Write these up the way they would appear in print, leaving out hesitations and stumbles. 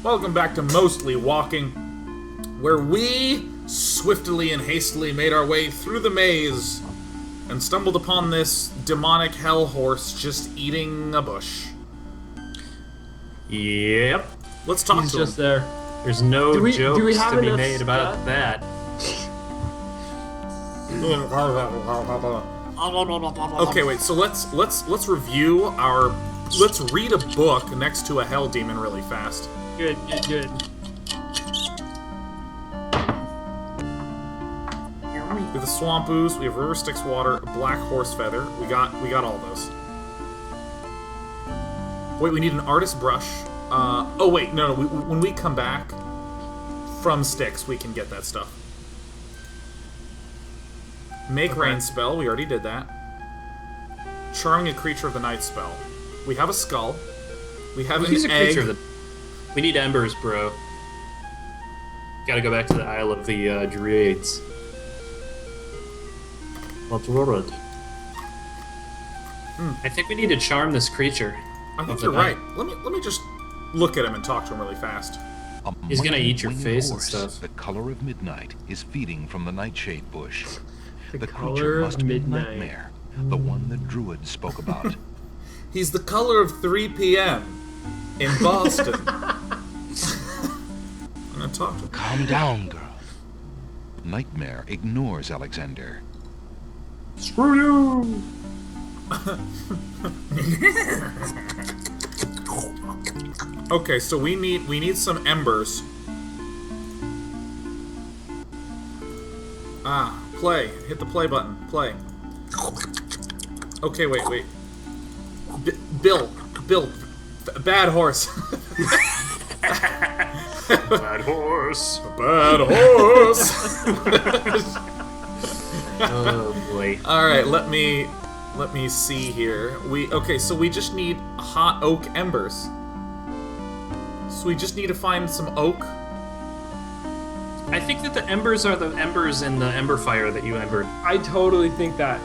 Welcome back to Mostly Walking, where we swiftly and hastily made our way through the maze and stumbled upon this demonic hellhorse just eating a bush. Yep. Let's talk He's to just him. there. There's no do we jokes have to be enough made about stuff? that. Okay, wait. So let's review our. Let's read a book next to a hell demon really fast. Good. We have the swamp ooze. We have river Styx water, a black horse feather. We got all those. Wait, we need an artist brush. Oh wait, no. When we come back from Styx, we can get that stuff. Make rain spell. We already did that. Charming a creature of the night spell. We have a skull. We have an egg. We need embers, bro. Gotta go back to the Isle of the Druids. Underworld. I think we need to charm this creature. I think you're right. Let me just look at him and talk to him really fast. He's gonna eat your mighty face and horse, stuff. The color of midnight is feeding from the nightshade bush. The creature color must of be midnight. Nightmare, the one the druid spoke about. He's the color of 3 p.m. in Boston. I'm gonna talk to him. Calm down, girl. Nightmare ignores Alexander. Screw you! Okay, so we need some embers. Play. Hit the play button. Play. Okay, wait. Bill. Bad horse. Bad horse. Bad horse. Oh boy. All right, let me see here. So we just need hot oak embers. So we just need to find some oak. I think that the embers are the embers in the ember fire that you embered. I totally think that.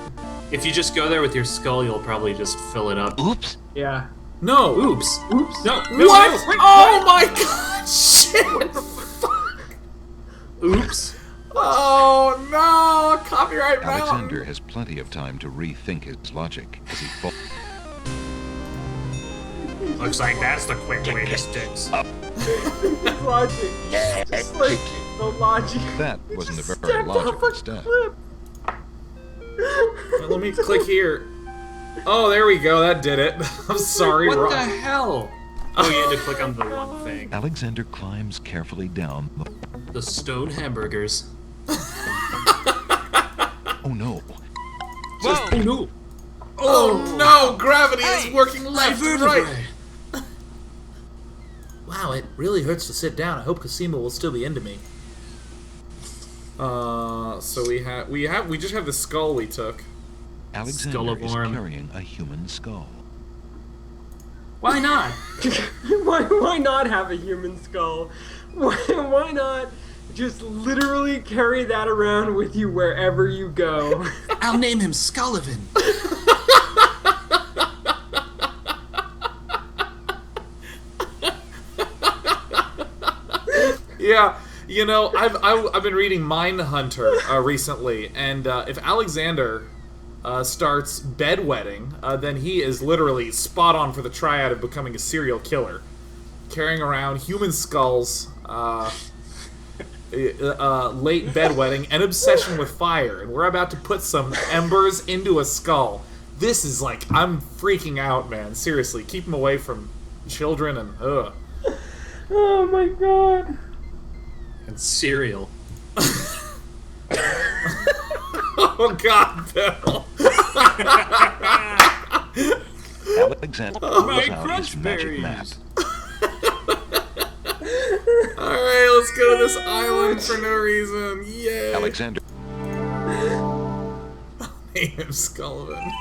If you just go there with your skull, you'll probably just fill it up. Oops! Yeah. No. Oops. Oops. No. What? No. Oh my god! Shit! Oops. Oh no! Copyright Mountain. Alexander has plenty of time to rethink his logic as he falls. Looks like that's the quick way to Styx. Logic. Just like the logic. That wasn't a Just very stepped logical off a step. cliff. Let me click here. Oh, there we go. That did it. I'm sorry. What wrong. the hell? Oh, you had to click on the one thing. Alexander climbs carefully down The stone hamburgers. Oh no! Oh no! Oh no! Gravity is working left and right. Wow, it really hurts to sit down. I hope Cosima will still be into me. So we just have the skull we took. Alexander is Orm. carrying a human skull. Why not? Why not have a human skull? Why not just literally carry that around with you wherever you go? I'll name him Skullivan. Yeah, you know, I've been reading Mindhunter recently, and if Alexander starts bedwetting, then he is literally spot on for the triad of becoming a serial killer, carrying around human skulls, late bedwetting, and obsession with fire. And we're about to put some embers into a skull. This is like, I'm freaking out, man. Seriously, keep him away from children and ugh. Oh my god. And cereal. Oh God, Bill! Alexander pulls my out his magic map. Alright, let's go to this island for no reason. Yay! Alexander. Name him Skullivan.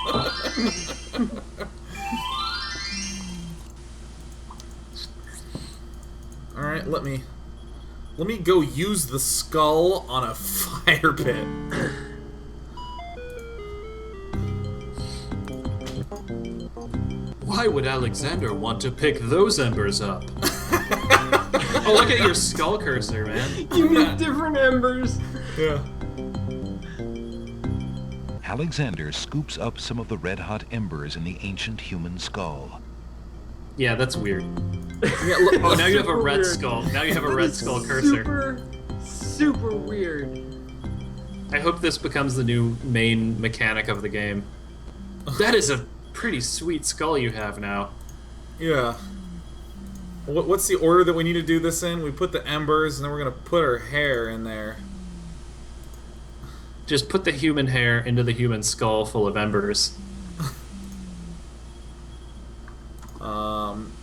Alright, let me go use the skull on a fire pit. Why would Alexander want to pick those embers up? Oh, look at your skull cursor, man. You need different embers. Yeah. Alexander scoops up some of the red-hot embers in the ancient human skull. Yeah, that's weird. Yeah, look, Oh, now you have a Super red weird. skull. Now you have a red skull cursor. Super weird. I hope this becomes the new main mechanic of the game. That is a pretty sweet skull you have now. Yeah. What's the order that we need to do this in? We put the embers, and then we're gonna put her hair in there. Just put the human hair into the human skull full of embers.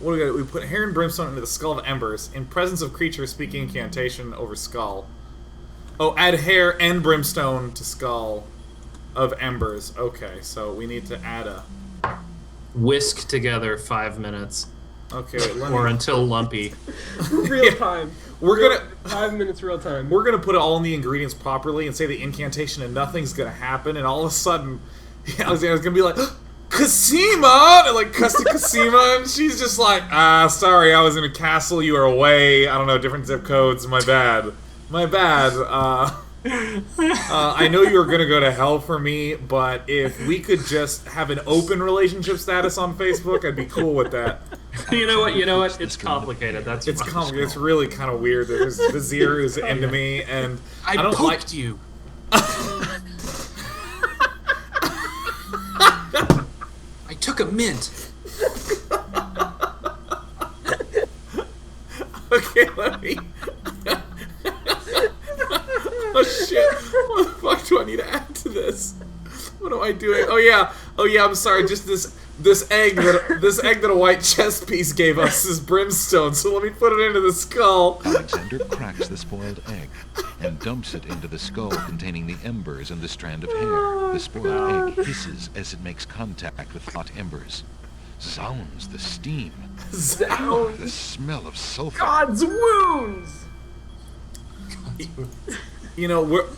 What do we got? We put hair and brimstone into the skull of embers. In presence of creature, speak incantation over skull. Oh, add hair and brimstone to skull of embers. Okay, so we need to add a... Whisk together 5 minutes. Okay, wait, let Or me... until lumpy. Real time. We're gonna... 5 minutes real time. We're gonna put all in the ingredients properly and say the incantation and nothing's gonna happen, and all of a sudden, Alexander's gonna be like, Cosima! And like, cuss to Cosima, and she's just like, sorry, I was in a castle, you were away, I don't know, different zip codes, my bad. My bad, I know you were gonna go to hell for me, but if we could just have an open relationship status on Facebook, I'd be cool with that. You know what? It's complicated. That's It's fine. complicated. It's really kind of weird. There's Vizier who's into me, and I don't poked like... you. I took a mint. Okay, let me... Oh shit! What the fuck do I need to add to this? What am I doing? Oh yeah, I'm sorry. Just this egg that a white chess piece gave us is brimstone. So let me put it into the skull. Alexander cracks the spoiled egg and dumps it into the skull containing the embers and the strand of hair. The spoiled egg hisses as it makes contact with hot embers. Zounds, the steam. Zounds. The smell of sulfur. God's wounds! You know,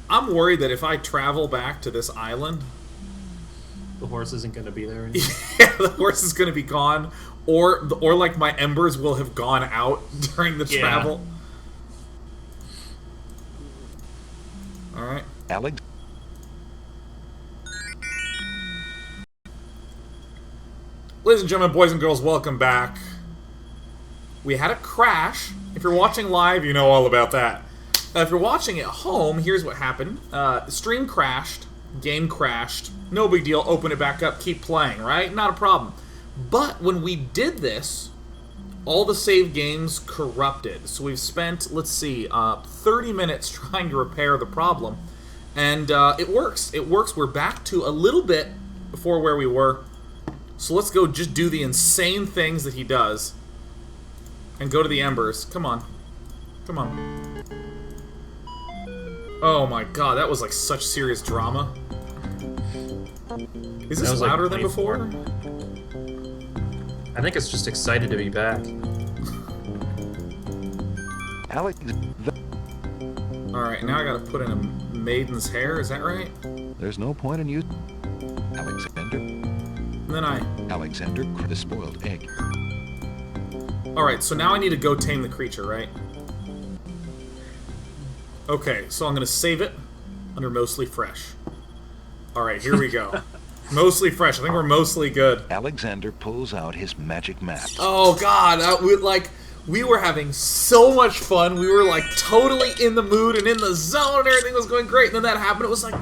I'm worried that if I travel back to this island, The horse isn't going to be there anymore. yeah, the horse is going to be gone, or like my embers will have gone out during the travel. All right. Alex. Ladies and gentlemen, boys and girls, welcome back. We had a crash. If you're watching live, you know all about that. If you're watching at home, here's what happened. Stream crashed, game crashed, no big deal, open it back up, keep playing, right? Not a problem. But when we did this, all the save games corrupted. So we've spent, let's see, 30 minutes trying to repair the problem. And it works. It works. We're back to a little bit before where we were. So let's go just do the insane things that he does. And go to the embers. Come on. Come on. Oh my god, that was like such serious drama. Is this was like louder than 24. before? I think it's just excited to be back. Alex. Alright, now I gotta put in a maiden's hair, is that right? There's no point in you. Alexander. And then Alexander, the spoiled egg. Alright, so now I need to go tame the creature, right? Okay, so I'm gonna save it under mostly fresh. Alright, here we go. Mostly fresh. I think we're mostly good. Alexander pulls out his magic map. Oh god, we were having so much fun. We were like totally in the mood and in the zone and everything was going great. And then that happened. It was like...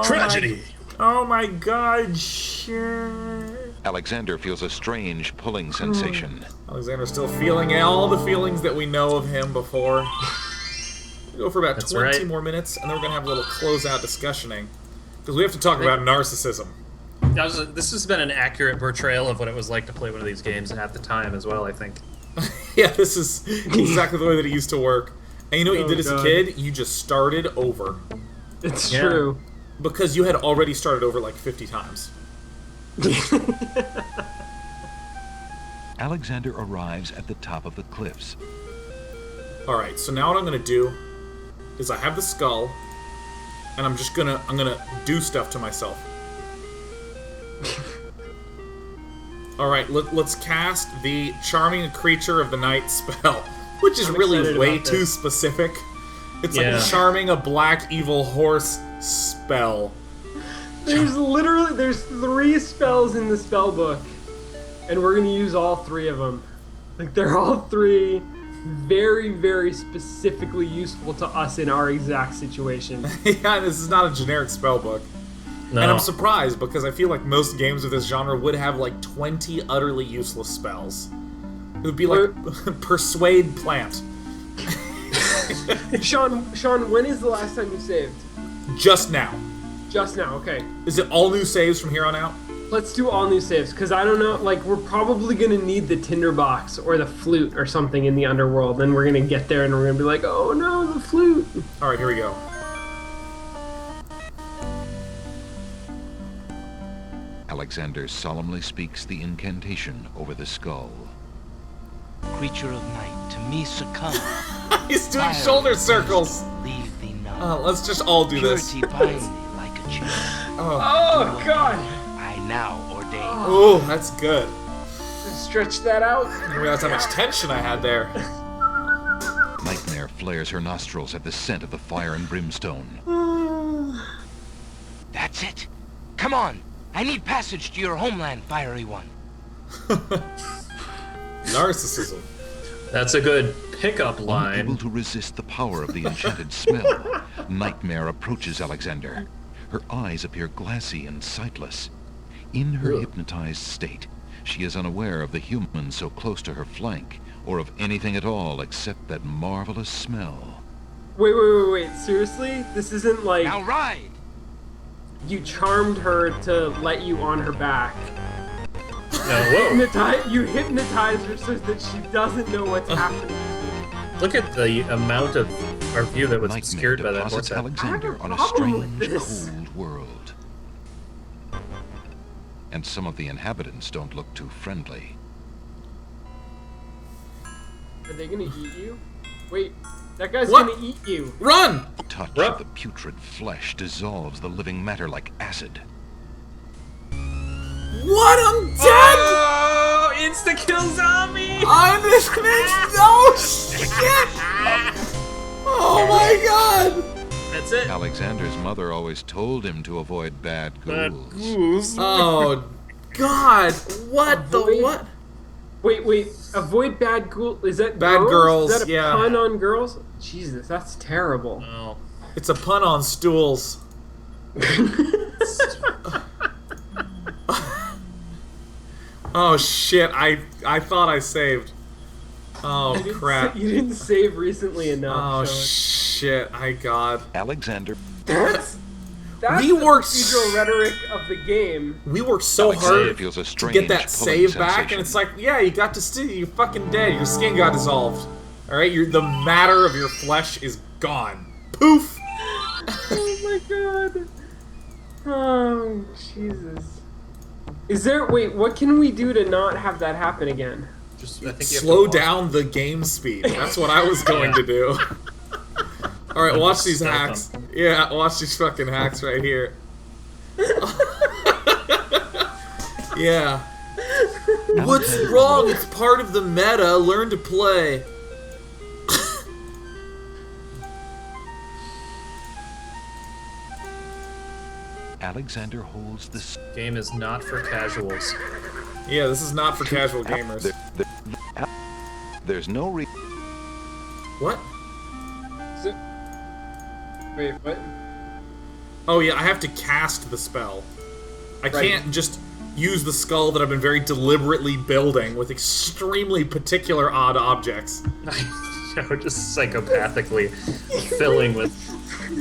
Tragedy! Oh my god, shit. Alexander feels a strange pulling sensation. Alexander's still feeling all the feelings that we know of him before. We'll go for about That's 20 right. more minutes, and then we're going to have a little closeout discussioning. Because we have to talk about narcissism. This has been an accurate portrayal of what it was like to play one of these games at the time as well, I think. Yeah, this is exactly the way that it used to work. And you know what you did as a God. kid? You just started over. It's Yeah. true. Because you had already started over like 50 times. Alexander arrives at the top of the cliffs. Alright, so now what I'm going to do is I have the skull, and I'm gonna do stuff to myself. Alright, let's cast the Charming Creature of the Night spell. Which is I'm really excited way about too this. specific. It's Yeah. like charming a black evil horse spell. There's 3 spells in the spell book, and we're gonna use all 3 of them. Like they're all 3 very, very specifically useful to us in our exact situation. Yeah, this is not a generic spell book. No. And I'm surprised because I feel like most games of this genre would have like 20 utterly useless spells. It would be like Persuade Plant. Sean, when is the last time you saved? Just now. Just now, okay. Is it all new saves from here on out? Let's do all new saves, because I don't know, like, we're probably gonna need the tinderbox or the flute or something in the underworld, and we're gonna get there and we're gonna be like, oh no, the flute! Alright, here we go. Alexander solemnly speaks the incantation over the skull. Creature of night, to me succumb. He's doing Fire shoulder of circles! Leave thee none. Let's just all do this. Purity binds thee like a chain. Oh god! I now ordain. Oh, that's good. Stretch that out. I didn't realize how much tension I had there. Nightmare flares her nostrils at the scent of the fire and brimstone. That's it. Come on. I need passage to your homeland, fiery one. Narcissism. That's a good pickup Unable line. to resist the power of the enchanted smell, Nightmare approaches Alexander. Her eyes appear glassy and sightless. In her hypnotized state, she is unaware of the human so close to her flank, or of anything at all except that marvelous smell. Wait, seriously? This isn't like Now ride. you charmed her to let you on her back. No, whoa. You hypnotize her so that she doesn't know what's happening. Look at the amount of our view that was Nightmare obscured by that deposits horse. Alexander on a problem with strange, this. cold world. And some of the inhabitants don't look too friendly. Are they gonna eat you? Wait, that guy's What? gonna eat you. Run! The touch Ruh. of the putrid flesh dissolves the living matter like acid. What? I'm dead! Oh, insta-kill zombie! I'm this bitch! Oh, shit! Oh my god! That's it. Alexander's mother always told him to avoid bad ghouls. Oh, god! What the Avoid- what? Wait, avoid bad ghoul. Is that Bad girls, Is that a yeah. pun on girls? Jesus, that's terrible. Oh. It's a pun on stools. Oh shit, I thought I saved. Oh crap. You didn't save recently enough. Oh Sean. shit, I god. Alexander That's We the worked procedural rhetoric of the game. We worked so Alexander hard feels a to strange get that pulling save back, and sensation. it's like, yeah, you got to see, you're fucking dead. Your skin got dissolved. Alright, the matter of your flesh is gone. Poof! Oh my god. Oh Jesus. Is there? Wait, what can we do to not have that happen again? Just, I think you have Slow to down the game speed. That's what I was going to do. Alright, watch these hacks. Yeah, watch these fucking hacks right here. Yeah. What's wrong? It's part of the meta. Learn to play. Alexander holds the Game is not for casuals. Yeah, this is not for casual gamers. There's no What? Is it- Wait, what? Oh yeah, I have to cast the spell. I Right. can't just use the skull that I've been very deliberately building with extremely particular odd objects. Just psychopathically filling with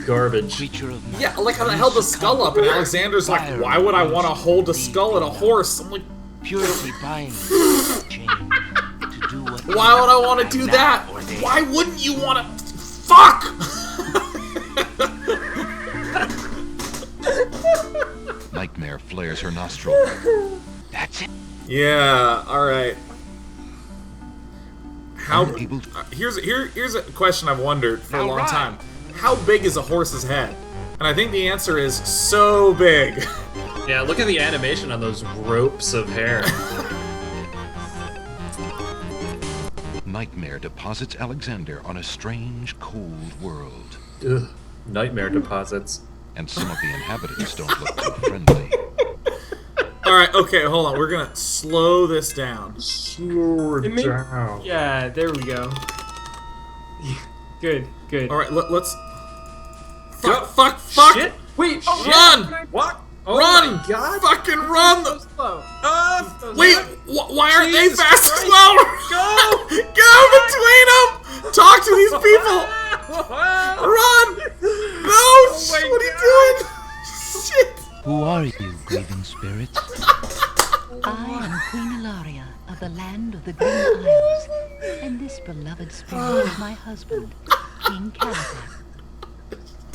garbage. Creature of night. Yeah, like how I held the skull up, and Alexander's like, why would I want to hold a skull and a horse? I'm like, Purity binds thee like a chain. To do what why would I want to I do now that? ordain. Why wouldn't you want to? Fuck! nightmare flares her nostril. That's it. Yeah, alright. How... Unable to- Here's a question I've wondered for a Now long ride. time. How big is a horse's head? And I think the answer is so big. Yeah, look at the animation on those ropes of hair. nightmare deposits Alexander on a strange, cold world. Ugh. Nightmare deposits. And some of the inhabitants don't look too friendly. Alright, okay, hold on. We're gonna slow this down. Slow It may- Yeah, there we go. Good, good. Alright, let's... Fuck! Shit! Wait, Run! What? Oh Run! my god! Fucking run! So slow. Wait, why aren't they Jesus fast as Christ. well? Go! Go between them! Talk to these people! Run! No! my What are you doing? Shit! Who are you, grieving spirits? I am Queen Ilaria of the land of the Green Isles, and this beloved spirit is my husband, King Caliban.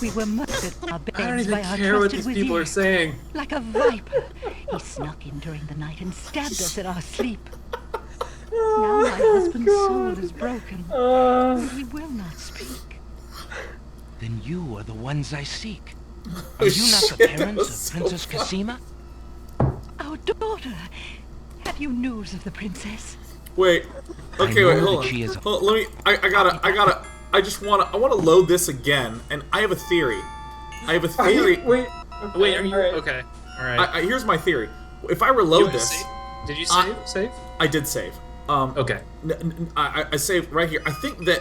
We were murdered in our I don't beds even by our care what trusted these people are wizard. saying. Like a viper, he snuck in during the night and stabbed us in our sleep. Now my husband's soul is broken, and he will not speak. Then you are the ones I seek. Are you not the Shit, that parents was of so Princess funny. Cassima? Our daughter! Have you news of the princess? Wait. Okay, I wait, know hold that she is on. a- Hold, let me. I wanna load this again, and I have a theory. I have a theory. Wait. Wait, are you alright. okay? All right. Here's my theory. If I You reload wanna this, save? Did you I- save? I did save. Okay. I saved right here. I think that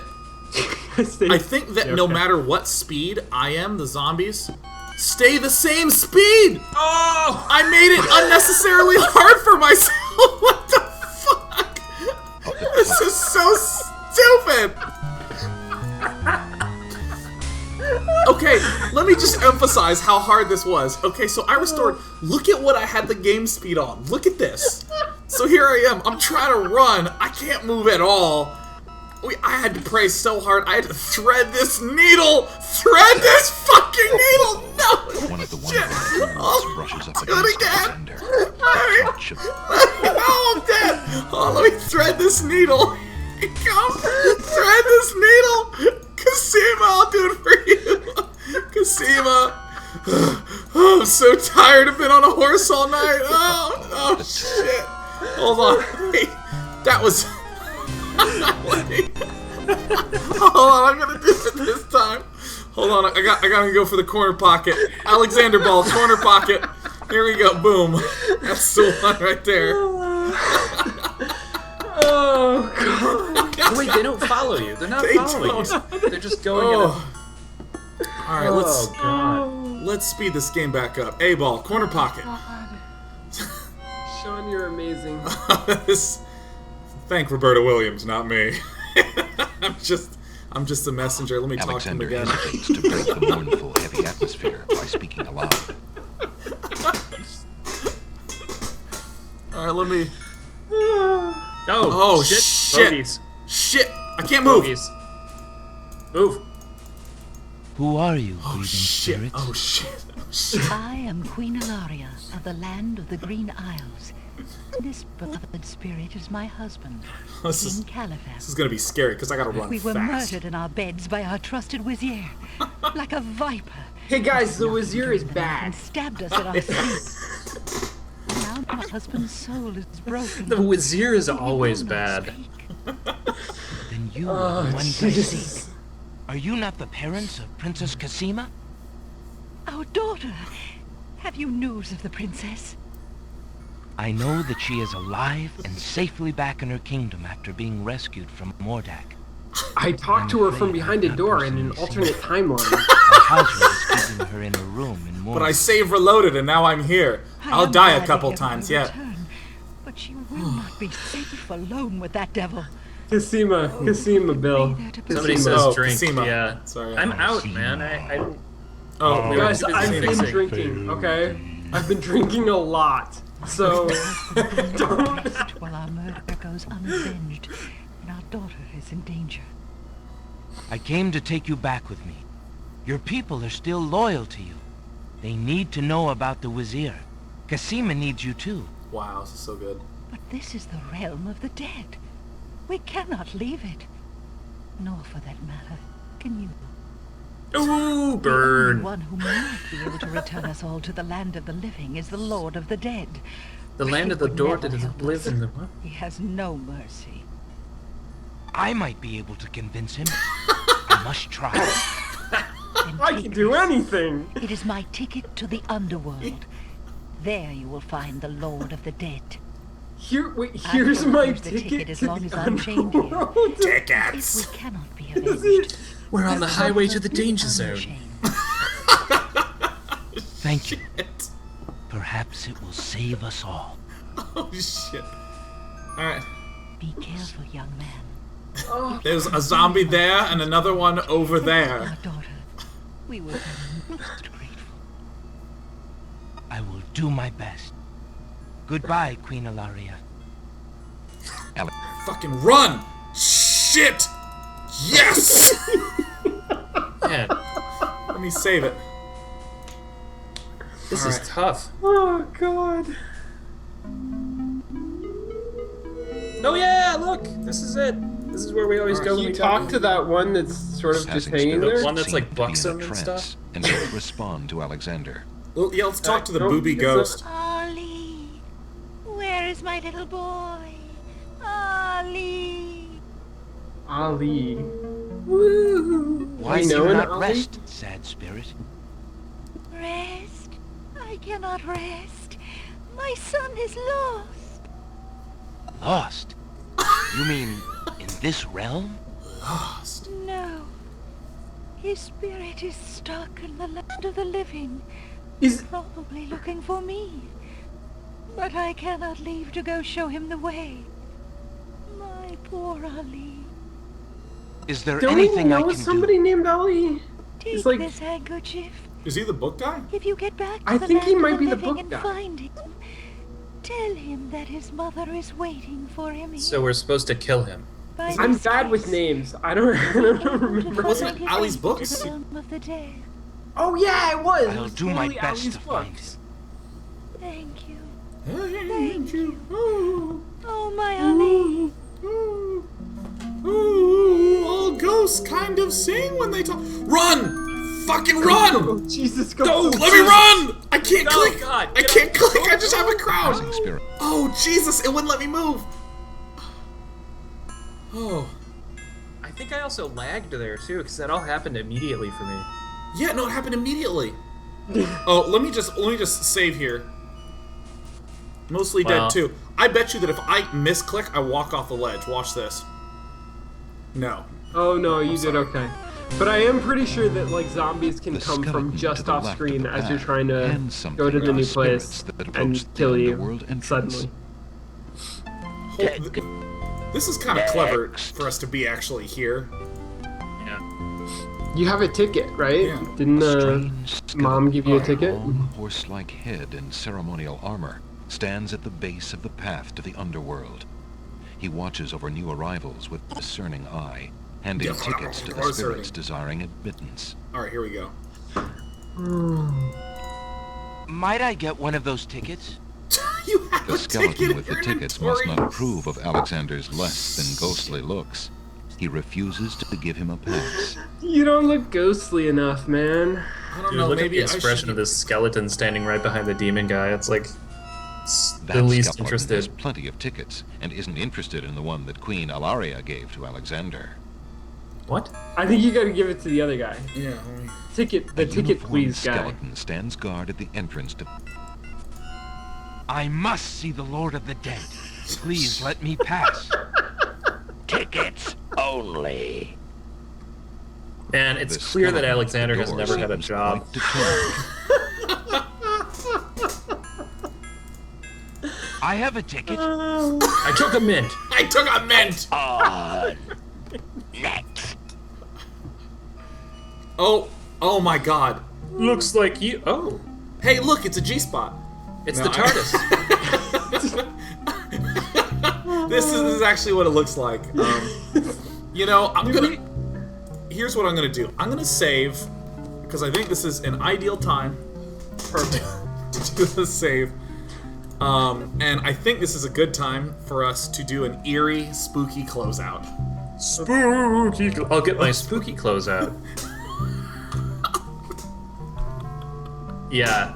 no matter what speed I am, the zombies stay the same speed. Oh! I made it unnecessarily hard for myself. What the fuck? This is so stupid. Okay, let me just emphasize how hard this was. Okay, so I restored. Look at what I had the game speed on. Look at this. So here I am. I'm trying to run. I can't move at all. I had to pray so hard. I had to thread this needle. Thread this fucking needle. No. One of the Shit. wonderful brushes up do it against again. Alexander. Alright. Touch of No, I'm dead. Oh, let me thread this needle. Come, thread this needle. Cassima, I'll do it for you. Cassima. Oh, I'm so tired. I've been on a horse all night. Oh shit. Hold on. Wait. That was... Wait. Hold on, I'm gonna do it this time. Hold on, I gotta go for the corner pocket. Alexander Ball, corner pocket. Here we go, boom. That's the one right there. Oh god. Wait, they don't follow you. They're not They following don't. you. They're just going in a... Alright, Oh, God. let's speed this game back up. A-ball, corner pocket. Sean, you're amazing. Thank Roberta Williams, not me. I'm just a messenger. Let me talk to him Alexander again. hesitates to break the mournful, heavy atmosphere by speaking aloud. Alright, let me... Oh, shit. Bogies. Shit! I can't move! Bogies. Move. Who are you, Oh grieving shit! spirits? Oh shit! Oh shit! I am Queen Ilaria of the land of the Green Isles. This beloved spirit is my husband, This King is Caliban. gonna be scary because I gotta run We were fast. murdered in our beds by our trusted wizard, like a viper, Hey guys, the Wazir is and bad. stabbed us in our sleep. Now my husband's soul is broken. The Wazir is He will always not bad. speak. Then you are the ones I Jesus. seek. Are you not the parents of Princess Cassima? Our daughter! Have you news of the princess? I know that she is alive and safely back in her kingdom after being rescued from Mordak. I talked to her from behind a door in an alternate timeline. Alhazra is keeping her in a room in But I Mordak. save reloaded and now I'm here. I I'll am die glad a to couple hear of times her yet. return, but she will not be safe alone with that devil. Cassima, Bill. Somebody Cassima. says Oh, drink. Cassima. Yeah. Sorry. I'm out, man. I don't... Oh, we were Guys, too busy I've been fixing. drinking, okay? I've been drinking a lot. So, don't. Rest while our murder goes unavenged, and our daughter is in danger. I came to take you back with me. Your people are still loyal to you. They need to know about the Wazir. Cassima needs you too. wow, this is so good. But this is the realm of the dead. We cannot leave it. Nor, for that matter, can you. Ooh, The only burn. one who might be able to return us all to the land of the living is the Lord of the Dead. The land He of the would door never that help lives us. in the... What? He has no mercy. I might be able to convince him. I must try. Then I take can do this. anything. It is my ticket to the underworld. There you will find the Lord of the Dead. Here's will my use the ticket ticket as to long the as I'm chained here. underworld. If Tickets. we cannot be Is avenged, it? We're on the highway to the danger zone. unchained. Thank you. Shit. Perhaps it will save us all. Oh shit. Alright. Be careful, young man. Oh, There's a zombie there and another one over there. Our daughter. We will be most grateful. I will do my best. Goodbye, Queen Ilaria. Fucking run! Shit! Yes! Man, Let me save it. this Alright. is tough. oh God. Oh yeah, look! This is it. This is where we always go when You we talk to that one that's sort of just Passing hanging spirits there? one that's, like, seem to be in a buxom and trance stuff? and don't respond to Alexander. Well, yeah, let's talk to the Don't booby get so- ghost. Ollie, where is my little boy? Ollie. Ali. Woo! Why I do know you an not Ali? rest, sad spirit? Rest? I cannot rest. My son is lost. Lost? You mean in this realm? Lost. No. His spirit is stuck in the land of the living, Is probably looking for me. But I cannot leave to go show him the way. My poor Ali. Is there don't we anything I know can somebody do? named Ali? Take It's like- this handkerchief. Is he the book guy? If you get back to I the think he land might of be the the living book and guy. find him, tell him that his mother is waiting for him. So we're supposed to kill him. By I'm this bad with case, names. I don't remember. Wasn't it his Ali's way books? to the realm of the dead. Oh yeah, it was. It I'll was do my totally best Ali's to find books. Thank you. Thank you. Ooh, Oh, my Ali. ooh, ooh, all ghosts kind of sing when they talk. Run! Fucking run! Oh Jesus, go! Go! Let me run! I can't No, click! God, I get can't up. click! I just have a crown! Passing spirit. Oh, Jesus! It wouldn't let me move! Oh. I think I also lagged there too, because that all happened immediately for me. Yeah, no, it happened immediately. Oh, let me just save here. Mostly Well. dead too. I bet you that if I misclick, I walk off the ledge. Watch this. No. Oh no, you did okay. But I am pretty sure that like zombies can The come from skeleton just to the off left screen of the as you're path trying to and something go to the about new spirits place that approach and the kill you underworld entrance. suddenly. This is kind of clever for us to be actually here. Yeah. You have a ticket, right? Yeah. Didn't Strange Mom give you a skeleton ticket? with a long horse-like head and ceremonial armor stands at the base of the path to the underworld. He watches over new arrivals with discerning eye, handing Yeah, tickets to the discerning. spirits desiring admittance. Alright, here we go. Might I get one of those tickets? You have The a skeleton ticket with in the your tickets must inventory. not approve of Alexander's less than ghostly looks. He refuses to give him a pass. You don't look ghostly enough, man. I don't Dude, know, look at maybe the I should... expression of this skeleton standing right behind the demon guy. It's like That the least skeleton has interested. plenty of tickets and isn't interested in the one that Queen Ilaria gave to Alexander. What? I think you gotta give it to the other guy. Yeah, let me... Ticket, the A ticket uniformed please guy. skeleton stands guard at the entrance to... I must see the Lord of the Dead. Please let me pass. Tickets only. And it's The clear that skeleton at the Alexander has door never had a seems job. quite determined. I have a ticket. I took a mint. I took a mint! On. Next. Oh my god. Looks like you. Oh, Hey, look, it's a G-spot. it's No, the TARDIS. This is actually what it looks like. You know, here's what I'm gonna do. I'm gonna save, because I think this is an ideal time Perfect. to do the save. And I think this is a good time for us to do an eerie, spooky closeout. Spooky. I'll get my spooky clothes out. Yeah,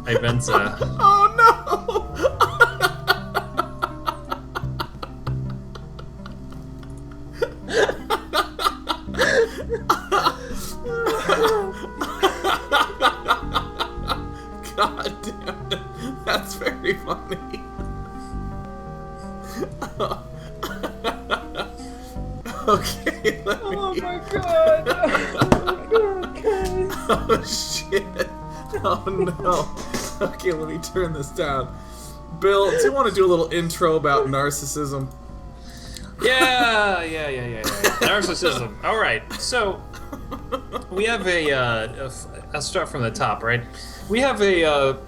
Ivenza. Oh no! Okay, let me... Oh my god! Oh my god, guys! Oh shit! Oh no! Okay, let me turn this down. Bill, do you want to do a little intro about narcissism? Yeah. Narcissism. All right. So we have I'll start from the top, right? We have a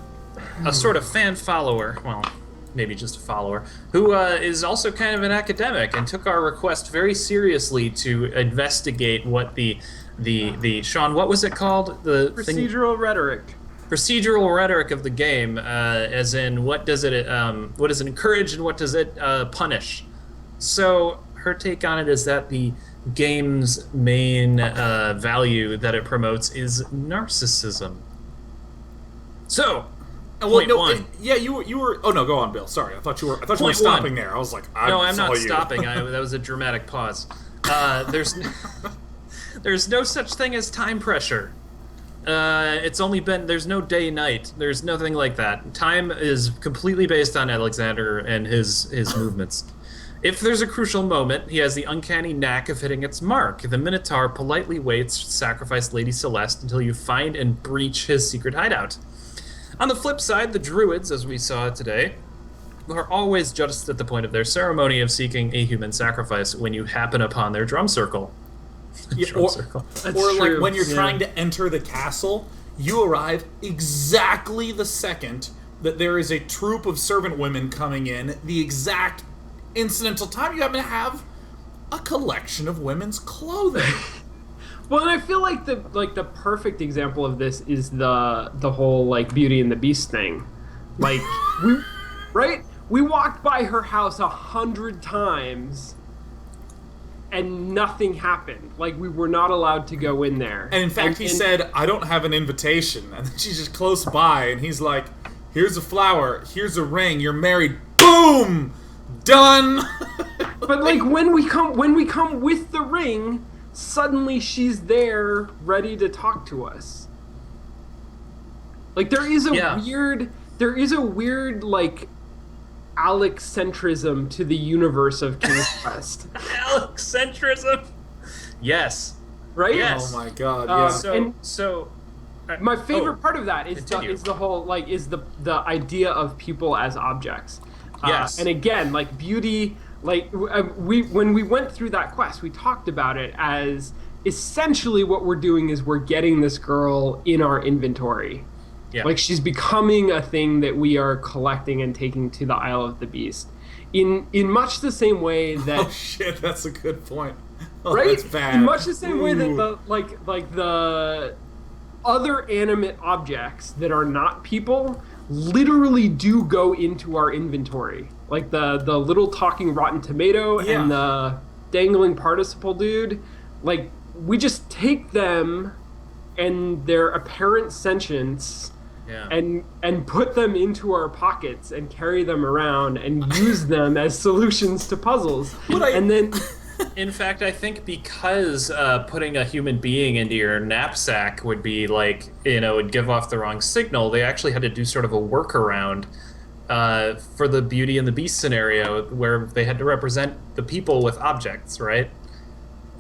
sort of fan follower. Well, maybe just a follower who is also kind of an academic and took our request very seriously to investigate what the Sean, what was it called? The Procedural rhetoric. Procedural rhetoric of the game, as in what does it encourage and what does it punish? So her take on it is that the game's main value that it promotes is narcissism. So, point one. You were. Oh no, go on, Bill. Sorry, I thought you were Point stopping one. there. I was like, No, I'm not you. stopping. That was a dramatic pause. There's no such thing as time pressure. It's only been, there's no day-night. There's nothing like that. Time is completely based on Alexander and his movements. If there's a crucial moment, he has the uncanny knack of hitting its mark. The Minotaur politely waits to sacrifice Lady Celeste until you find and breach his secret hideout. On the flip side, the Druids, as we saw today, are always just at the point of their ceremony of seeking a human sacrifice when you happen upon their drum circle. Yeah, Drum circle. Or like true. when you're Yeah. trying to enter the castle, you arrive exactly the second that there is a troop of servant women coming in, the exact incidental time you happen to have a collection of women's clothing. Well, and I feel like the perfect example of this is the whole like Beauty and the Beast thing. Like we walked by her house 100 times and nothing happened. Like we were not allowed to go in there. And in fact, he said, "I don't have an invitation." And then she's just close by, and he's like, "Here's a flower. Here's a ring. You're married. Boom, done." But like when we come with the ring, suddenly she's there, ready to talk to us. Like there is a weird like Alexcentrism to the universe of King's Quest. Alexcentrism. Yes. Right? Yes. Oh my god! Yeah. My favorite part of that is continue. the whole like is the idea of people as objects. Yes. And again, like beauty, like when we went through that quest, we talked about it as essentially what we're doing is we're getting this girl in our inventory. Yeah. Like she's becoming a thing that we are collecting and taking to the Isle of the Beast. In much the same way that Oh shit, that's a good point. Oh, right? That's bad. In much the same way that Ooh. the other animate objects that are not people literally do go into our inventory. Like the little talking rotten tomato Yeah. and the dangling participle dude. Like we just take them and their apparent sentience Yeah. and put them into our pockets and carry them around and use them as solutions to puzzles. And then In fact, I think because putting a human being into your knapsack would be like, would give off the wrong signal, they actually had to do sort of a workaround for the Beauty and the Beast scenario where they had to represent the people with objects, right?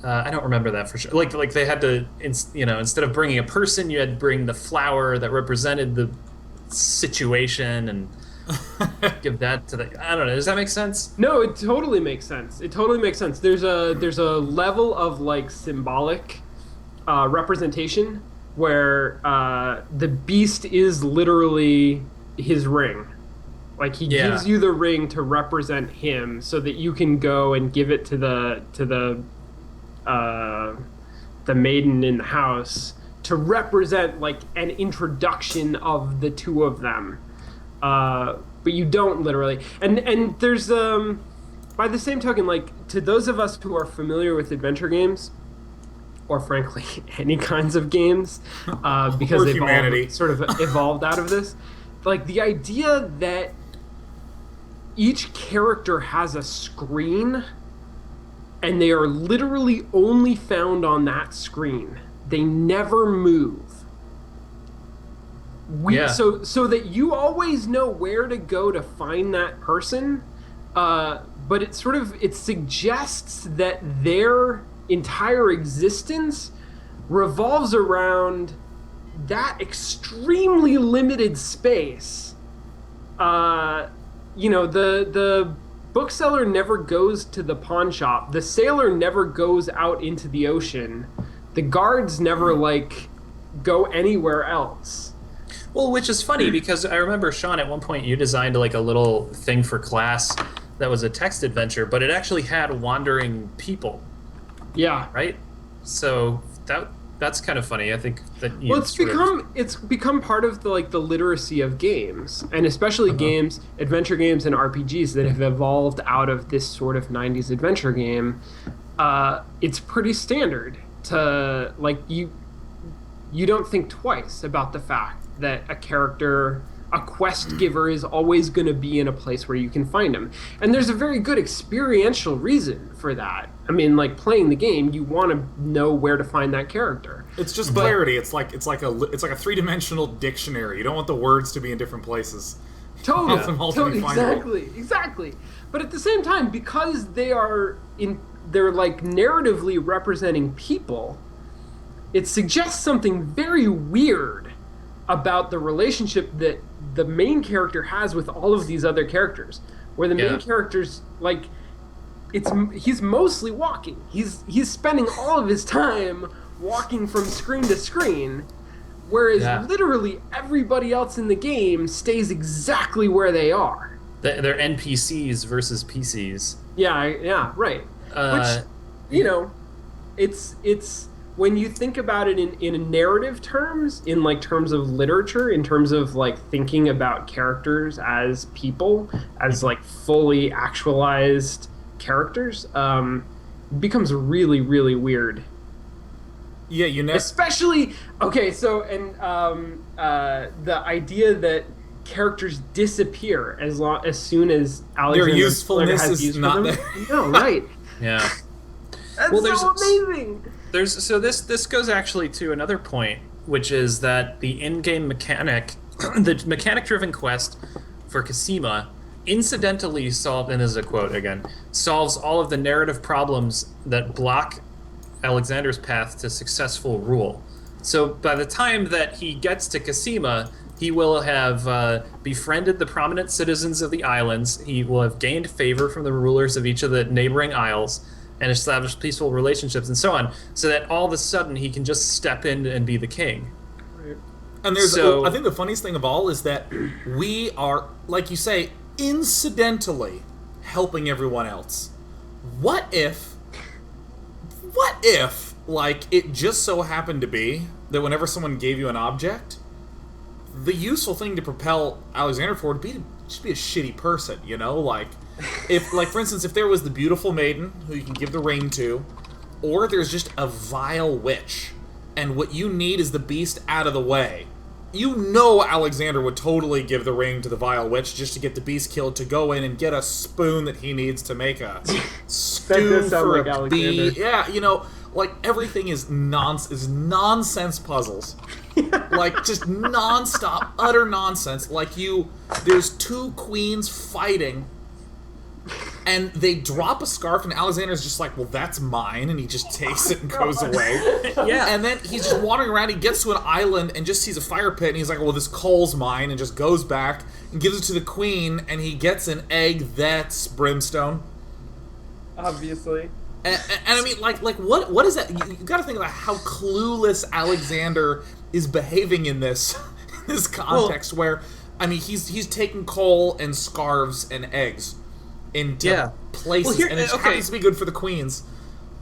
I don't remember that for sure. Like they had to, instead of bringing a person, you had to bring the flower that represented the situation and give that to the. I don't know. Does that make sense? no, it totally makes sense. It totally makes sense. There's a level of like symbolic representation where the beast is literally his ring. Like he gives you the ring to represent him, so that you can go and give it to the maiden in the house to represent like an introduction of the two of them. But you don't literally. And there's by the same token, like to those of us who are familiar with adventure games, or frankly any kinds of games, because Or they've humanity. all sort of evolved out of this, like the idea that each character has a screen and they are literally only found on that screen. They never move. So that you always know where to go to find that person, but it suggests that their entire existence revolves around that extremely limited space. The bookseller never goes to the pawn shop. The sailor never goes out into the ocean. The guards never go anywhere else. Well, which is funny because I remember, Sean, at one point you designed like a little thing for class that was a text adventure, but it actually had wandering people. Yeah. Right? So that's kind of funny. I think that it's become part of the literacy of games, and especially games, adventure games and RPGs that have evolved out of this sort of 90s adventure game. It's pretty standard to you don't think twice about the fact that a quest giver is always going to be in a place where you can find him. And there's a very good experiential reason for that. I mean, playing the game, you want to know where to find that character. It's just clarity. It's like a three-dimensional dictionary. You don't want the words to be in different places. Totally. Exactly. But at the same time, because they're narratively representing people, it suggests something very weird about the relationship that the main character has with all of these other characters, where the main character's he's mostly walking. He's spending all of his time walking from screen to screen, whereas literally everybody else in the game stays exactly where they are. They're NPCs versus PCs. Yeah, right. Which, it's when you think about it in narrative terms, in terms of literature, in terms of thinking about characters as people, as fully actualized characters, it becomes really, really weird. Yeah, especially the idea that characters disappear as soon as Alexander their usefulness is not there. No, right? Yeah. That's so amazing. This goes actually to another point, which is that the in-game mechanic, the mechanic-driven quest for Cassima, incidentally solved, and this is a quote again, solves all of the narrative problems that block Alexander's path to successful rule. So by the time that he gets to Cassima, he will have befriended the prominent citizens of the islands. He will have gained favor from the rulers of each of the neighboring isles, and established peaceful relationships and so on, so that all of a sudden he can just step in and be the king. Right. And I think the funniest thing of all is that we are, like you say, incidentally helping everyone else. What if it just so happened to be that whenever someone gave you an object, the useful thing to propel Alexander forward would be to just be a shitty person, If, for instance, if there was the beautiful maiden who you can give the ring to, or there's just a vile witch, and what you need is the beast out of the way, Alexander would totally give the ring to the vile witch just to get the beast killed, to go in and get a spoon that he needs to make a stew for a bee. Yeah, everything is nonsense puzzles. Just non-stop, utter nonsense. There's two queens fighting, and they drop a scarf, and Alexander's just well, that's mine, and he just takes it and goes away. Yeah. And then he's just wandering around, he gets to an island, and just sees a fire pit, and he's well, this coal's mine, and just goes back, and gives it to the queen, and he gets an egg that's brimstone. Obviously. And I mean, what is that? You gotta think about how clueless Alexander is behaving in this context, where, I mean, he's taking coal and scarves and eggs into places, and it happens to be good for the queens.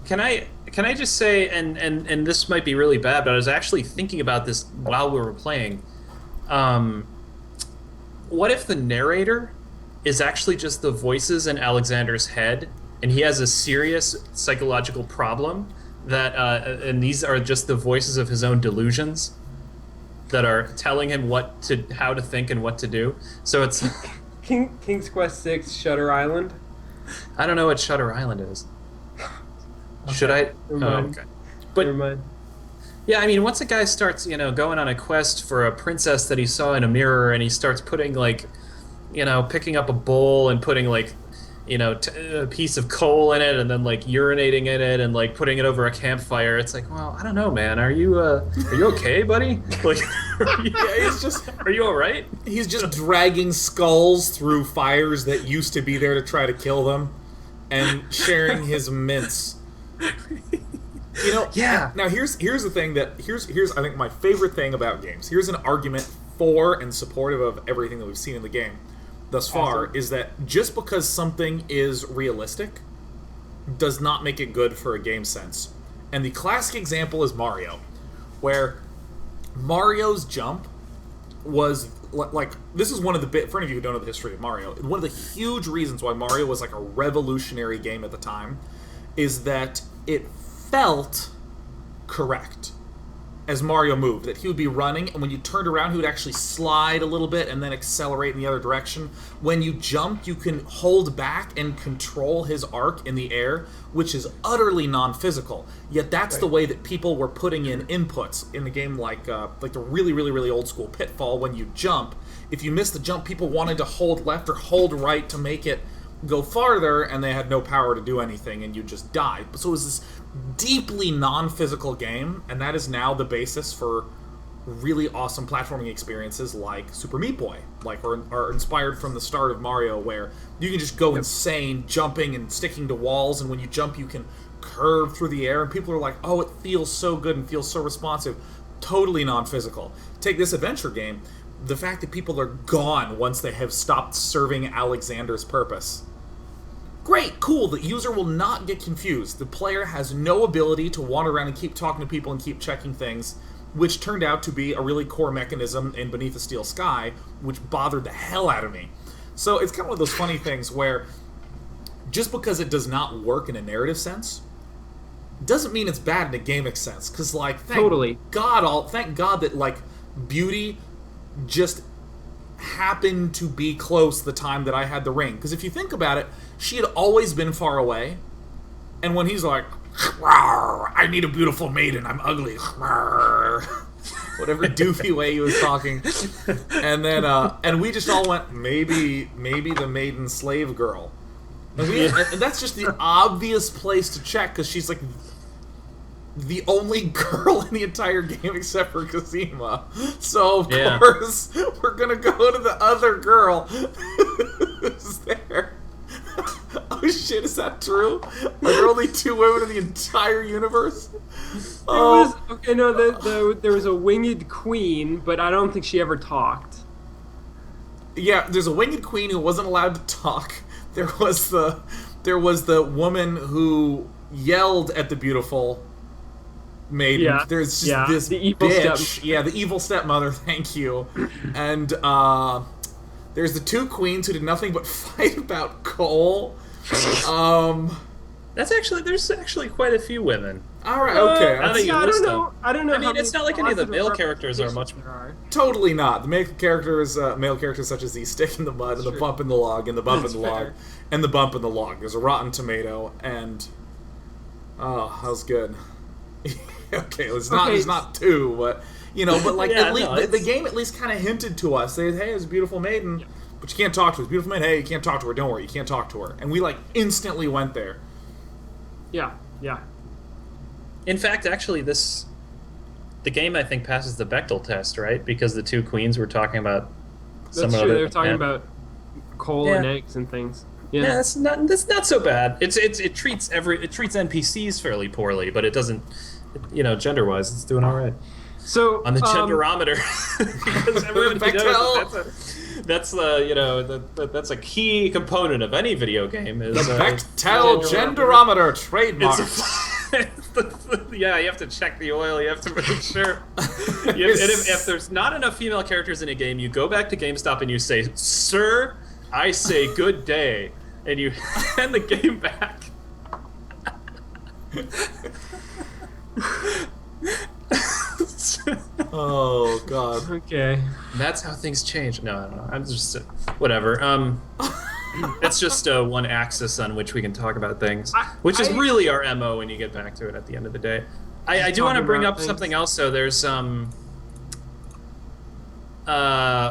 Can I just say, and this might be really bad, but I was actually thinking about this while we were playing. What if the narrator is actually just the voices in Alexander's head, and he has a serious psychological problem that, and these are just the voices of his own delusions that are telling him how to think and what to do. So it's King's Quest VI, Shutter Island. I don't know what Shutter Island is. Okay. Should I? Okay. But never mind. Yeah, I mean, once a guy starts, going on a quest for a princess that he saw in a mirror, and he starts putting picking up a bowl and putting a piece of coal in it and then like urinating in it and like putting it over a campfire. It's like, well, I don't know, man. Are you okay, buddy? Like, are you all right? He's just dragging skulls through fires that used to be there to try to kill them, and sharing his mints. Yeah. Now here's the thing here's I think my favorite thing about games. Here's an argument for and supportive of everything that we've seen in the game thus far, is that just because something is realistic does not make it good for a game sense. And the classic example is Mario, where Mario's jump was like, this is one of the for any of you who don't know the history of Mario, one of the huge reasons why Mario was like a revolutionary game at the time is that it felt correct as Mario moved, that he would be running, and when you turned around, he would actually slide a little bit and then accelerate in the other direction. When you jumped, you can hold back and control his arc in the air, which is utterly non-physical. Yet that's the way that people were putting in inputs in the game, like the really, really, really old school Pitfall. When you jump, if you missed the jump, people wanted to hold left or hold right to make it go farther, and they had no power to do anything, and you just died. So it was this deeply non-physical game, and that is now the basis for really awesome platforming experiences like Super Meat Boy, like are inspired from the start of Mario, where you can just go insane jumping and sticking to walls, and when you jump you can curve through the air, and people are like, oh, it feels so good and feels so responsive. Totally non-physical. Take this adventure game, the fact that people are gone once they have stopped serving Alexander's purpose. Great, cool, the user will not get confused. The player has no ability to wander around and keep talking to people and keep checking things, which turned out to be a really core mechanism in Beneath the Steel Sky, which bothered the hell out of me. So it's kind of one of those funny things where just because it does not work in a narrative sense doesn't mean it's bad in a gamic sense. Because, like, thank God that, like, beauty just happened to be close the time that I had the ring. Because if you think about it, she had always been far away, and when he's like, I need a beautiful maiden, I'm ugly, whatever doofy way he was talking, and then and we just all went, maybe the maiden slave girl, and that's just the obvious place to check, because she's like the only girl in the entire game except for Kazima. So of course we're gonna go to the other girl who's there. Oh shit, is that true? Are there only 2 women in the entire universe? There was a winged queen, but I don't think she ever talked. Yeah, there's a winged queen who wasn't allowed to talk. There was the woman who yelled at the beautiful maiden. Yeah. There's just this the evil bitch. Yeah, the evil stepmother, thank you. And there's the 2 queens who did nothing but fight about coal. There's actually quite a few women. All right, okay. I don't know. I mean, it's not like any of the male characters are much. Totally not. The male characters such as the stick in the mud and the bump in the log and the bump in the log and the bump in the log. There's a rotten tomato and that was good. Okay, it's not 2, but but like at least the game at least kind of hinted to us. They hey, it's a beautiful maiden, but you can't talk to her. It's a beautiful maiden. Hey, you can't talk to her. Don't worry, you can't talk to her. And we like instantly went there. Yeah. In fact, actually, the game I think passes the Bechdel test, right? Because the 2 queens were talking about. That's true. They were talking about coal and eggs and things. Yeah, that's not so bad. It treats NPCs fairly poorly, but it doesn't. Gender-wise, it's doing all right. So on the genderometer, because everybody knows that's a key component of any video game. Is the Bechdel genderometer trademark. Yeah, you have to check the oil. You have to make sure. If there's not enough female characters in a game, you go back to GameStop and you say, "Sir, I say good day," and you hand the game back. Oh god. Okay. That's how things change. No, I don't know. I'm just whatever. It's just one axis on which we can talk about things, which is really our MO when you get back to it at the end of the day. I do want to bring up something else. So there's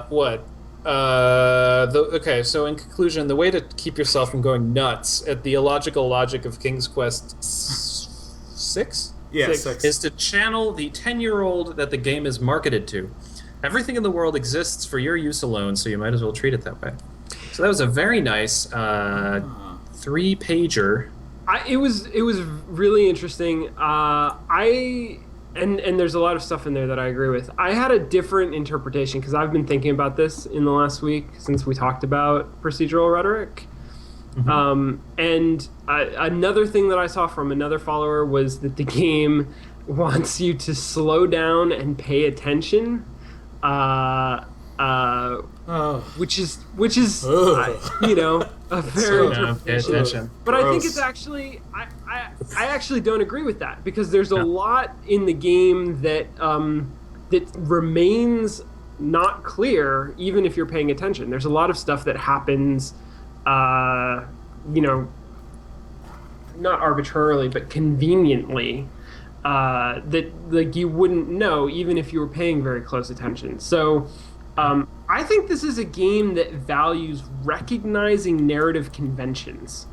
what Okay, so in conclusion, the way to keep yourself from going nuts at the illogical logic of King's Quest 6 Yeah, Six. six. is to channel the 10-year-old that the game is marketed to. Everything in the world exists for your use alone, so you might as well treat it that way. So that was a very nice 3-pager. It was really interesting. And there's a lot of stuff in there that I agree with. I had a different interpretation because I've been thinking about this in the last week since we talked about procedural rhetoric. And another thing that I saw from another follower was that the game wants you to slow down and pay attention. Which is you know, a fair interpretation. Pay attention. But I think Gross. it's actually I actually don't agree with that because there's a lot in the game that that remains not clear even if you're paying attention. There's a lot of stuff that happens you know, not arbitrarily but conveniently that like you wouldn't know even if you were paying very close attention. So I think this is a game that values recognizing narrative conventions.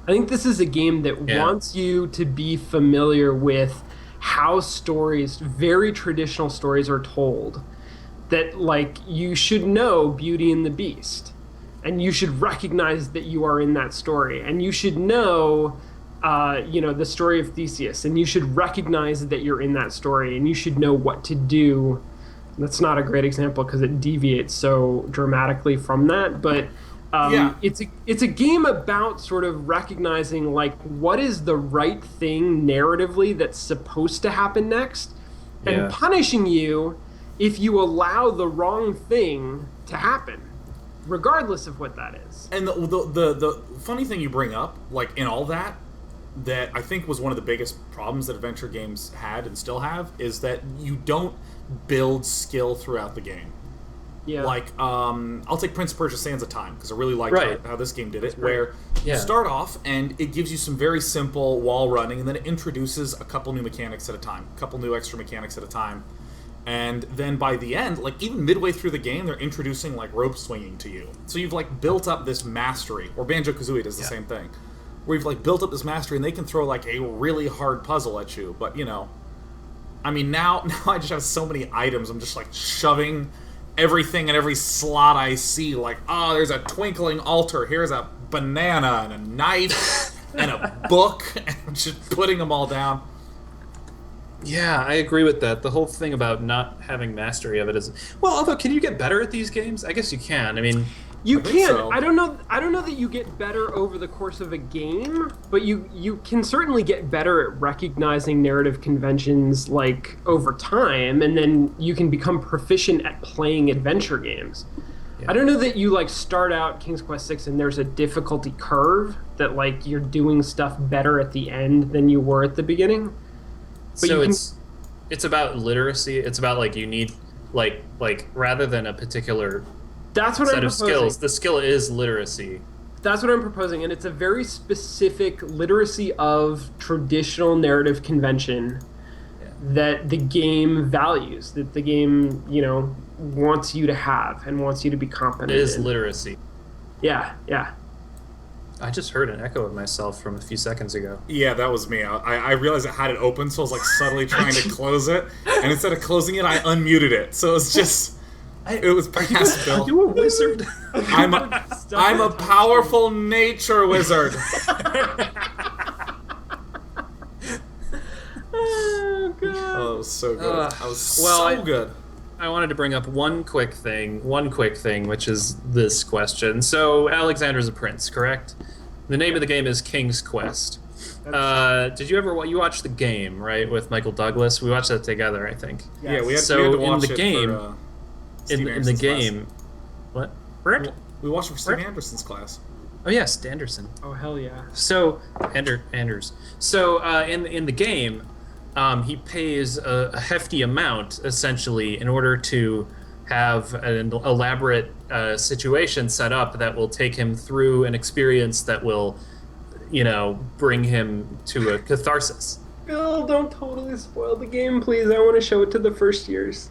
I think this is a game that wants you to be familiar with how stories, very traditional stories, are told. That, like, you should know Beauty and the Beast. And you should recognize that you are in that story. And you should know, you know, the story of Theseus. And you should recognize that you're in that story. And you should know what to do. That's not a great example because it deviates so dramatically from that. But it's a game about sort of recognizing, like, what is the right thing narratively that's supposed to happen next. And punishing you if you allow the wrong thing to happen, regardless of what that is. And the funny thing you bring up, like in all that I think was one of the biggest problems that adventure games had and still have, is that you don't build skill throughout the game. Yeah. Like, I'll take Prince of Persia: Sands of Time because I really liked how this game did it, where you start off and it gives you some very simple wall running, and then it introduces a couple new mechanics at a time, a couple new extra mechanics at a time. And then by the end, like even midway through the game, they're introducing like rope swinging to you. So you've like built up this mastery, or Banjo-Kazooie does the same thing, where you've like built up this mastery and they can throw like a really hard puzzle at you. But you know, I mean now I just have so many items. I'm just like shoving everything in every slot I see. Like, oh, there's a twinkling altar. Here's a banana and a knife and a book, and I'm just putting them all down. Yeah, I agree with that. The whole thing about not having mastery of it is... Well, although, can you get better at these games? I guess you can. I mean... You can. So. I don't know that you get better over the course of a game, but you can certainly get better at recognizing narrative conventions, like, over time, and then you can become proficient at playing adventure games. Yeah. I don't know that you, like, start out King's Quest 6 and there's a difficulty curve that, like, you're doing stuff better at the end than you were at the beginning. But so it's about literacy. It's about, like, you need, like rather than a particular that's what set I'm of proposing. skills, the skill is literacy. That's what I'm proposing, and it's a very specific literacy of traditional narrative convention that the game values, that the game, you know, wants you to have and wants you to be competent It is in. literacy. Yeah. I just heard an echo of myself from a few seconds ago. Yeah, that was me. I realized I had it open, so I was like subtly trying to close it, and instead of closing it, I unmuted it. So it was just, it was past Bill. Are you a wizard? I'm a powerful nature wizard. Oh god. Oh, it was so good. I was well, so good. I wanted to bring up one quick thing, which is this question. So, Alexander's a prince, correct? The name of the game is King's Quest. Did you ever you watched the game, right, with Michael Douglas? We watched that together, I think. Yes. Yeah, we had So, to watch in the it game, for, Steve in the Anderson's game, what? Rick? class. We watched it for Steve Anderson's class. Oh yes, Anderson. Oh hell yeah. So Anders. So in the game, he pays a hefty amount essentially in order to have an elaborate situation set up that will take him through an experience that will, you know, bring him to a catharsis. Bill, don't totally spoil the game, please. I want to show it to the first years.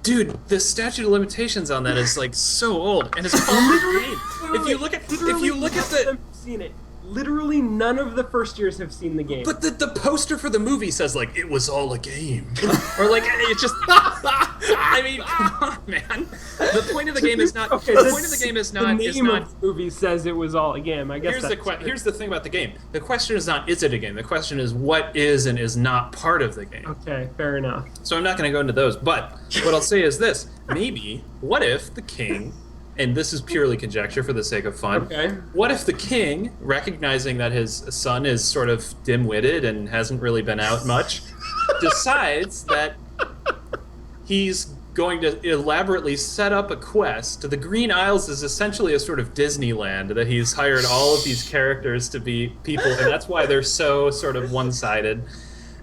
Dude, the statute of limitations on that is like so old, and it's all the game. If you look at the seen it. Literally none of the first years have seen the game. But the poster for the movie says, like, it was all a game. Or, like, it's just... I mean, come on, man. The point of the game is not... Okay, the point of the game is the not... name of the movie says it was all a game. I guess Here's the thing about the game. The question is not, is it a game? The question is, what is and is not part of the game? Okay, fair enough. So I'm not going to go into those. But what I'll say is this. Maybe, what if the king... And this is purely conjecture for the sake of fun. Okay. What if the king, recognizing that his son is sort of dim-witted and hasn't really been out much, decides that he's going to elaborately set up a quest? The Green Isles is essentially a sort of Disneyland that he's hired all of these characters to be people, and that's why they're so sort of one-sided.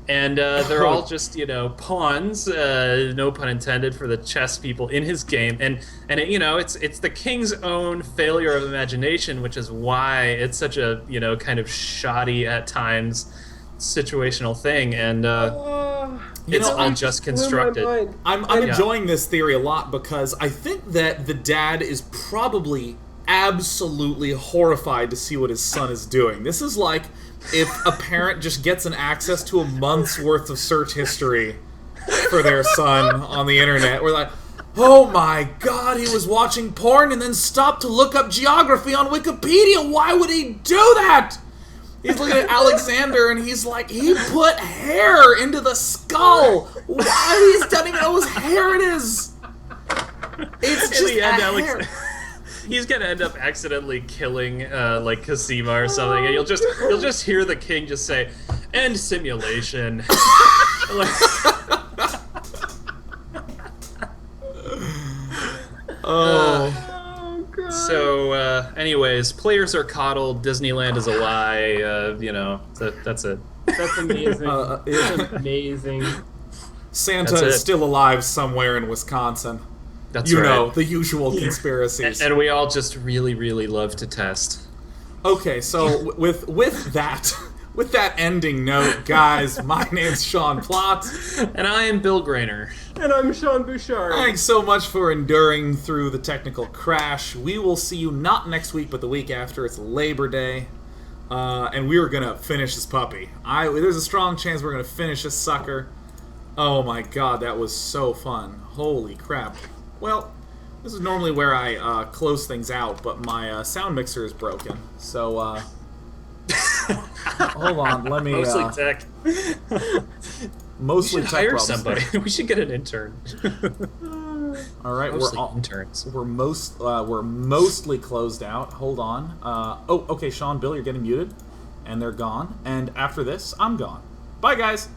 And they're all just, you know, pawns, no pun intended, for the chess people in his game. And it, you know, it's the king's own failure of imagination, which is why it's such a, you know, kind of shoddy at times situational thing. And it's all just constructed. I'm enjoying this theory a lot because I think that the dad is probably absolutely horrified to see what his son is doing. This is like if a parent just gets an access to a month's worth of search history for their son on the internet. We're like, oh my god, he was watching porn and then stopped to look up geography on Wikipedia. Why would he do that? He's looking at Alexander and he's like, he put hair into the skull. Why? He doesn't even know whose hair it is. It's just in the end, hair. He's gonna end up accidentally killing like Cosima or something, and you'll just hear the king just say, "End simulation." God. So, anyways, players are coddled. Disneyland is a lie. You know, that's it. That's amazing. That's amazing. Santa That's is it. still alive somewhere in Wisconsin. That's You right. know, the usual conspiracies. And we all just really, really love to test. Okay, so with that ending note, guys, my name's Sean Plott. And I am Bill Grainer. And I'm Sean Bouchard. Thanks so much for enduring through the technical crash. We will see you not next week, but the week after. It's Labor Day. And we are going to finish this puppy. There's a strong chance we're going to finish this sucker. Oh my god, that was so fun. Holy crap. Well, this is normally where I close things out, but my sound mixer is broken. So, hold on, let me... Mostly tech. Mostly we should tech hire problems. somebody. We should get an intern. Alright, Mostly interns. we're mostly closed out. Hold on. Oh, okay, Sean, Bill, you're getting muted. And they're gone. And after this, I'm gone. Bye, guys!